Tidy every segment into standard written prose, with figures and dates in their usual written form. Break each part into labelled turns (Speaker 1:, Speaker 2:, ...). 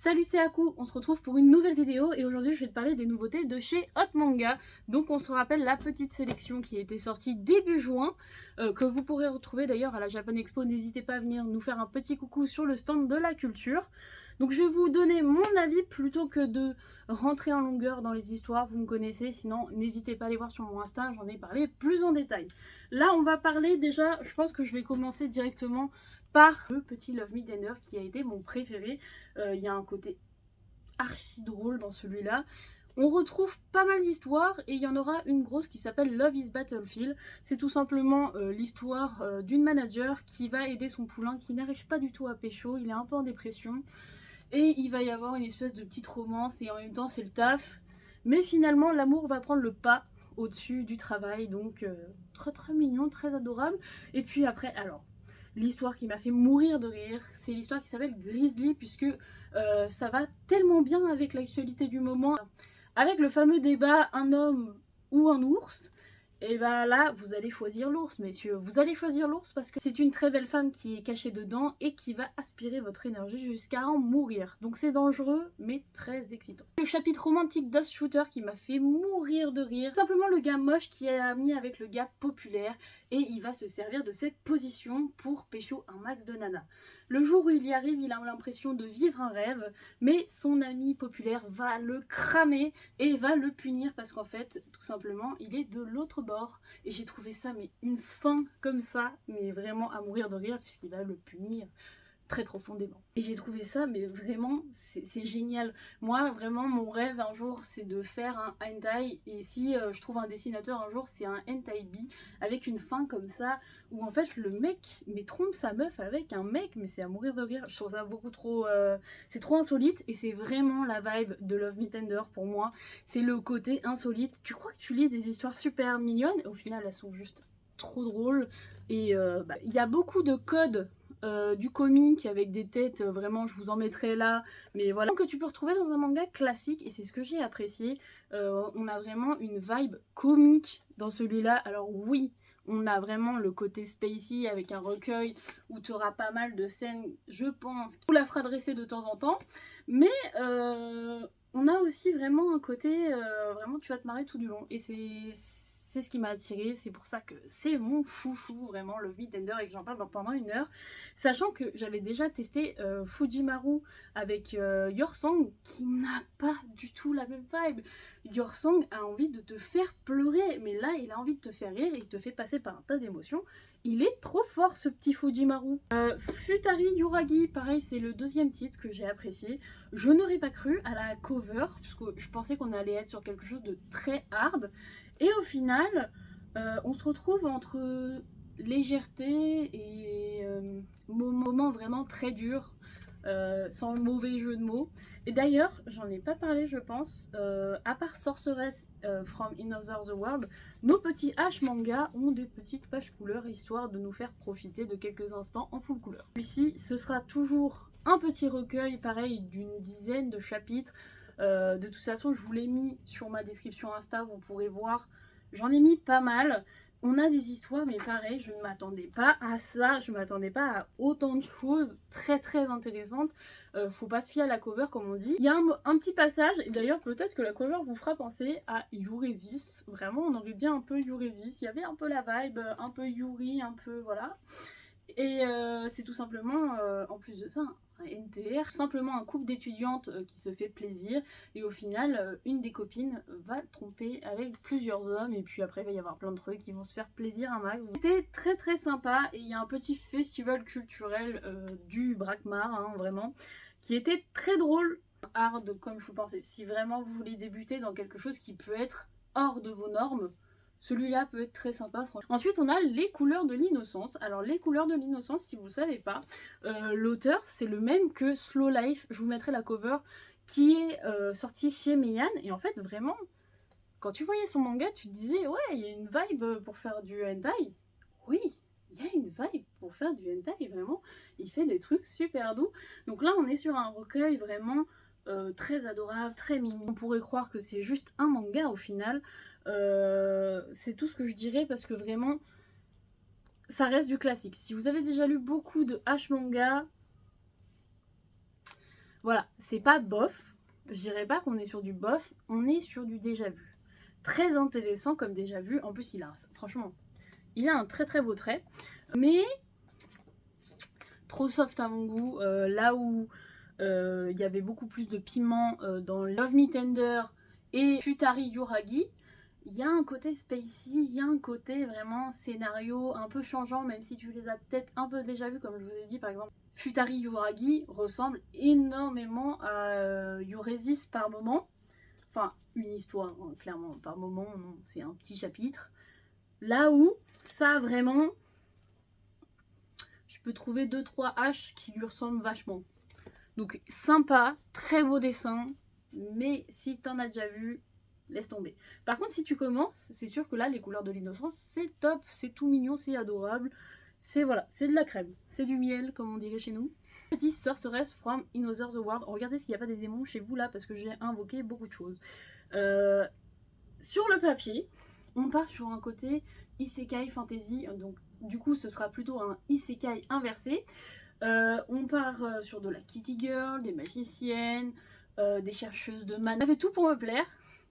Speaker 1: Salut, c'est Aku, on se retrouve pour une nouvelle vidéo et aujourd'hui je vais te parler des nouveautés de chez Hot Manga. Donc on se rappelle la petite sélection qui était sortie début juin, que vous pourrez retrouver d'ailleurs à la Japan Expo. N'hésitez pas à venir nous faire un petit coucou sur le stand de la culture. Donc je vais vous donner mon avis plutôt que de rentrer en longueur dans les histoires, vous me connaissez, sinon n'hésitez pas à aller voir sur mon Insta, j'en ai parlé plus en détail. Là on va parler déjà, je pense que je vais commencer directement par le petit Love Me Tender qui a été mon préféré. Il y a un côté archi drôle dans celui-là. On retrouve pas mal d'histoires et il y en aura une grosse qui s'appelle Love is Battlefield. C'est tout simplement l'histoire d'une manager qui va aider son poulain qui n'arrive pas du tout à pécho, il est un peu en dépression. Et il va y avoir une espèce de petite romance et en même temps c'est le taf. Mais finalement l'amour va prendre le pas au-dessus du travail, donc très très mignon, très adorable. Et puis après, alors, l'histoire qui m'a fait mourir de rire, c'est l'histoire qui s'appelle Grizzly, puisque ça va tellement bien avec l'actualité du moment. Avec le fameux débat un homme ou un ours, et bah là, vous allez choisir l'ours, messieurs. Vous allez choisir l'ours parce que c'est une très belle femme qui est cachée dedans et qui va aspirer votre énergie jusqu'à en mourir. Donc c'est dangereux, mais très excitant. Le chapitre romantique Dust Shooter qui m'a fait mourir de rire. Tout simplement le gars moche qui est ami avec le gars populaire et il va se servir de cette position pour pécho un max de nana. Le jour où il y arrive, il a l'impression de vivre un rêve, mais son ami populaire va le cramer et va le punir parce qu'en fait, tout simplement, il est de l'autre bord. Et j'ai trouvé ça, mais une fin comme ça, mais vraiment à mourir de rire puisqu'il va le punir très profondément. Et j'ai trouvé ça, mais vraiment, c'est génial. Moi, vraiment, mon rêve un jour, c'est de faire un hentai. Et si je trouve un dessinateur un jour, c'est un hentai bi avec une fin comme ça, où en fait le mec mais trompe sa meuf avec un mec, mais c'est à mourir de rire. Je trouve ça beaucoup trop... c'est trop insolite et c'est vraiment la vibe de Love Me Tender pour moi. C'est le côté insolite. Tu crois que tu lis des histoires super mignonnes, et au final, elles sont juste trop drôles. Et il y a beaucoup de codes du comique avec des têtes, vraiment je vous en mettrai là, mais voilà, que tu peux retrouver dans un manga classique et c'est ce que j'ai apprécié. On a vraiment une vibe comique dans celui-là. Alors oui, on a vraiment le côté spacey avec un recueil où tu auras pas mal de scènes, je pense, qui la fera dresser de temps en temps, mais on a aussi vraiment un côté, vraiment tu vas te marrer tout du long et c'est ce qui m'a attiré, c'est pour ça que c'est mon chouchou, vraiment, Love Me Tender, et que j'en parle pendant une heure. Sachant que j'avais déjà testé Fujimaru avec Your Song, qui n'a pas du tout la même vibe. Your Song a envie de te faire pleurer, mais là, il a envie de te faire rire, et il te fait passer par un tas d'émotions. Il est trop fort, ce petit Fujimaru. Futari Yuragi, pareil, c'est le deuxième titre que j'ai apprécié. Je n'aurais pas cru à la cover, puisque je pensais qu'on allait être sur quelque chose de très hard. Et au final, on se retrouve entre légèreté et moments vraiment très durs, sans mauvais jeu de mots. Et d'ailleurs, j'en ai pas parlé, je pense, à part Sorceress from Another the World, nos petits H manga ont des petites pages couleurs histoire de nous faire profiter de quelques instants en full couleur. Ici, ce sera toujours un petit recueil, pareil, d'une dizaine de chapitres. De toute façon, je vous l'ai mis sur ma description Insta, vous pourrez voir. J'en ai mis pas mal. On a des histoires, mais pareil, je ne m'attendais pas à ça. Je ne m'attendais pas à autant de choses très très intéressantes. Faut pas se fier à la cover, comme on dit. Il y a un petit passage, et d'ailleurs, peut-être que la cover vous fera penser à Yuresis. Vraiment, on aurait bien un peu Yuresis. Il y avait un peu la vibe, un peu Yuri, un peu voilà. Et c'est tout simplement, en plus de ça, un NTR, simplement un couple d'étudiantes qui se fait plaisir et au final, une des copines va tromper avec plusieurs hommes et puis après il va y avoir plein de trucs qui vont se faire plaisir un max. C'était très très sympa et il y a un petit festival culturel du Brakmar, hein, vraiment, qui était très drôle, hard comme je vous pensais. Si vraiment vous voulez débuter dans quelque chose qui peut être hors de vos normes, celui-là peut être très sympa, franchement. Ensuite, on a Les couleurs de l'innocence. Alors, Les couleurs de l'innocence, si vous ne savez pas, l'auteur, c'est le même que Slow Life. Je vous mettrai la cover qui est sortie chez Meian. Et en fait, vraiment, quand tu voyais son manga, tu te disais, ouais, il y a une vibe pour faire du hentai. Oui, il y a une vibe pour faire du hentai, vraiment. Il fait des trucs super doux. Donc là, on est sur un recueil vraiment très adorable, très mignon. On pourrait croire que c'est juste un manga au final. C'est tout ce que je dirais parce que vraiment ça reste du classique. Si vous avez déjà lu beaucoup de H manga, Voilà, c'est pas bof, je dirais pas qu'on est sur du bof, on est sur du déjà vu. Très intéressant comme déjà vu, en plus franchement, il a un très très beau trait, mais trop soft à mon goût, là où il y avait beaucoup plus de piment dans Love Me Tender et Futari Yuragi, il y a un côté spacey, il y a un côté vraiment scénario un peu changeant, même si tu les as peut-être un peu déjà vus, comme je vous ai dit par exemple. Futari Yuragi ressemble énormément à Yuresis par moment. Enfin, une histoire, hein, clairement, par moment, non, c'est un petit chapitre. Là où, ça vraiment, je peux trouver 2-3 H qui lui ressemblent vachement. Donc sympa, très beau dessin, mais si t'en as déjà vu, laisse tomber. Par contre, si tu commences, c'est sûr que là, les couleurs de l'innocence, c'est top, c'est tout mignon, c'est adorable. C'est voilà, c'est de la crème, c'est du miel, comme on dirait chez nous. Petit Sorceress from Another World. Regardez s'il n'y a pas des démons chez vous là, parce que j'ai invoqué beaucoup de choses. Sur le papier, on part sur un côté Isekai Fantasy, donc du coup, ce sera plutôt un Isekai inversé. On part sur de la Kitty Girl, des magiciennes, des chercheuses de mana. J'avais tout pour me plaire.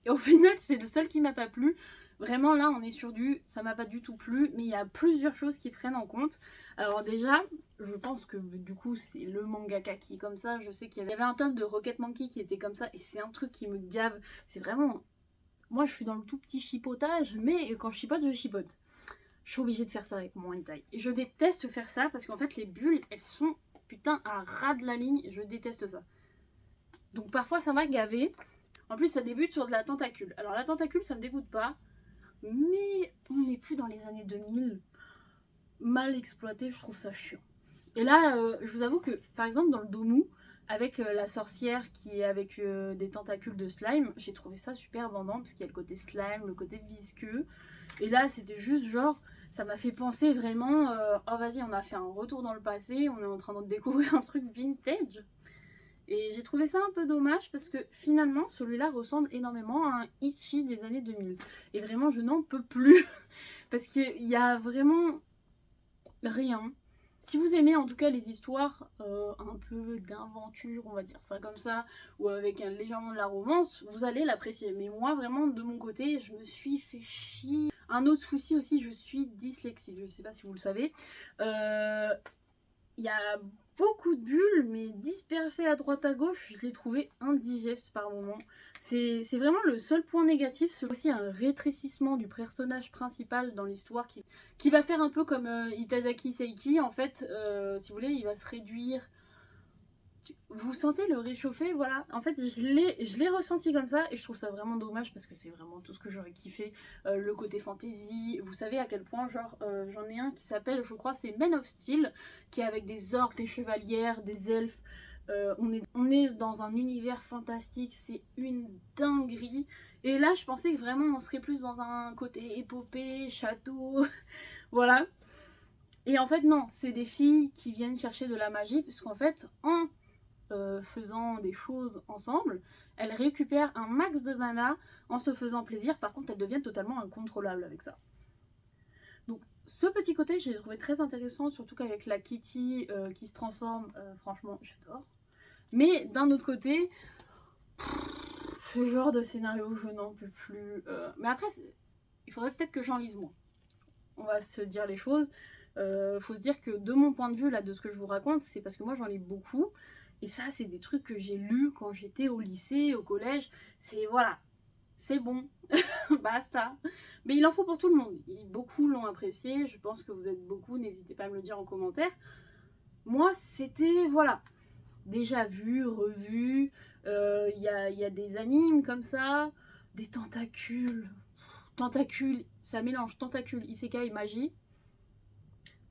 Speaker 1: Et au final, c'est le seul qui m'a pas plu. Vraiment, là, on est sur du... Ça m'a pas du tout plu, mais il y a plusieurs choses qui prennent en compte. Alors déjà, je pense que du coup, c'est le mangaka qui est comme ça. Je sais qu'il y avait un tome de Rocket Monkey qui était comme ça. Et c'est un truc qui me gave. C'est vraiment... Moi, je suis dans le tout petit chipotage, mais quand je chipote, je chipote. Je suis obligée de faire ça avec mon hentai. Et je déteste faire ça parce qu'en fait les bulles, elles sont putain à ras de la ligne. Je déteste ça. Donc parfois ça m'a gavé. En plus ça débute sur de la tentacule. Alors la tentacule ça me dégoûte pas. Mais on n'est plus dans les années 2000. Mal exploité, je trouve ça chiant. Et là, je vous avoue que par exemple dans le Domu, avec la sorcière qui est avec des tentacules de slime, j'ai trouvé ça super bandant parce qu'il y a le côté slime, le côté visqueux. Et là c'était juste genre... Ça m'a fait penser vraiment, oh vas-y, on a fait un retour dans le passé, on est en train de découvrir un truc vintage. Et j'ai trouvé ça un peu dommage parce que finalement, celui-là ressemble énormément à un Ichi des années 2000. Et vraiment, je n'en peux plus parce qu'il y a vraiment rien. Si vous aimez en tout cas les histoires un peu d'aventure, on va dire ça comme ça, ou avec légèrement de la romance, vous allez l'apprécier. Mais moi, vraiment, de mon côté, je me suis fait chier. Un autre souci aussi, je suis dyslexique, je ne sais pas si vous le savez. Il y a beaucoup de bulles, mais dispersées à droite à gauche, je les trouvais indigestes par moment. C'est vraiment le seul point négatif. C'est aussi un rétrécissement du personnage principal dans l'histoire qui va faire un peu comme Itadaki Seiki. En fait, si vous voulez, il va se réduire. Vous sentez le réchauffer, voilà. En fait, je l'ai ressenti comme ça et je trouve ça vraiment dommage parce que c'est vraiment tout ce que j'aurais kiffé. Le côté fantasy, vous savez à quel point, genre, j'en ai un qui s'appelle, je crois, c'est Men of Steel, qui est avec des orques, des chevalières, des elfes. On est dans un univers fantastique, c'est une dinguerie. Et là, je pensais que vraiment on serait plus dans un côté épopée, château, voilà. Et en fait, non, c'est des filles qui viennent chercher de la magie, puisqu'en fait, en faisant des choses ensemble, elles récupèrent un max de mana en se faisant plaisir. Par contre, elles deviennent totalement incontrôlables avec ça. Donc ce petit côté, j'ai trouvé très intéressant, surtout qu'avec la Kitty qui se transforme, franchement, j'adore. Mais d'un autre côté, ce genre de scénario, je n'en peux plus. Mais après, il faudrait peut-être que j'en lise moins. On va se dire les choses. Faut se dire que de mon point de vue, là, de ce que je vous raconte, c'est parce que moi j'en lis beaucoup. Et ça, c'est des trucs que j'ai lus quand j'étais au lycée, au collège. C'est voilà, c'est bon, basta. Mais il en faut pour tout le monde. Beaucoup l'ont apprécié. Je pense que vous êtes beaucoup. N'hésitez pas à me le dire en commentaire. Moi, c'était voilà, déjà vu, revu. Il y a des animes comme ça, des tentacules. Tentacules, ça mélange tentacules, isekai et magie.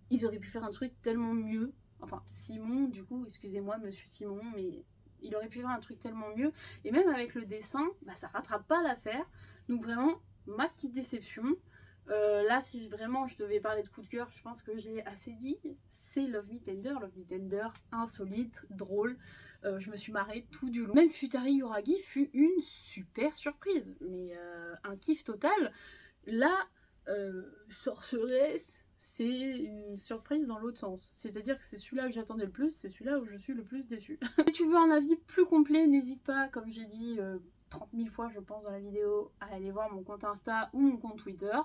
Speaker 1: Ils auraient pu faire un truc tellement mieux. Enfin, Simon, du coup, excusez-moi, monsieur Simon, mais il aurait pu faire un truc tellement mieux. Et même avec le dessin, bah, ça rattrape pas l'affaire. Donc vraiment, ma petite déception. Là, si vraiment je devais parler de coup de cœur, je pense que j'ai assez dit. C'est Love Me Tender. Love Me Tender, insolite, drôle. Je me suis marrée tout du long. Même Futari Yuragi fut une super surprise. Mais un kiff total. Là, Sorceress, c'est une surprise dans l'autre sens. C'est-à-dire que c'est celui-là que j'attendais le plus, c'est celui-là où je suis le plus déçue. Si tu veux un avis plus complet, n'hésite pas, comme j'ai dit 30 000 fois je pense dans la vidéo, à aller voir mon compte Insta ou mon compte Twitter.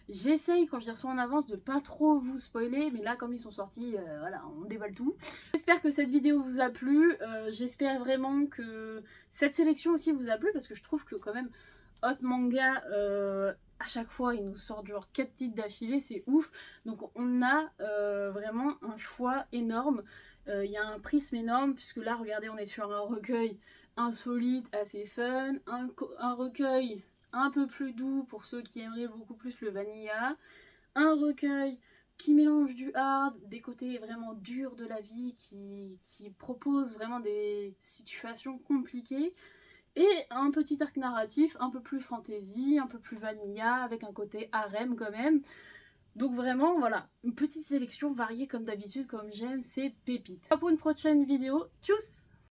Speaker 1: J'essaye quand je les reçois en avance de pas trop vous spoiler, mais là comme ils sont sortis, voilà, on déballe tout. J'espère que cette vidéo vous a plu, j'espère vraiment que cette sélection aussi vous a plu, parce que je trouve que quand même Hot Manga, à chaque fois ils nous sortent genre 4 titres d'affilée, c'est ouf. Donc on a vraiment un choix énorme, il y a un prisme énorme, puisque là regardez, on est sur un recueil insolite, assez fun, un recueil un peu plus doux pour ceux qui aimeraient beaucoup plus le vanilla, un recueil qui mélange du hard, des côtés vraiment durs de la vie, qui propose vraiment des situations compliquées, et un petit arc narratif un peu plus fantasy, un peu plus vanilla, avec un côté harem quand même. Donc vraiment, voilà, une petite sélection variée comme d'habitude, comme j'aime, c'est pépite. Pour une prochaine vidéo, tchuss!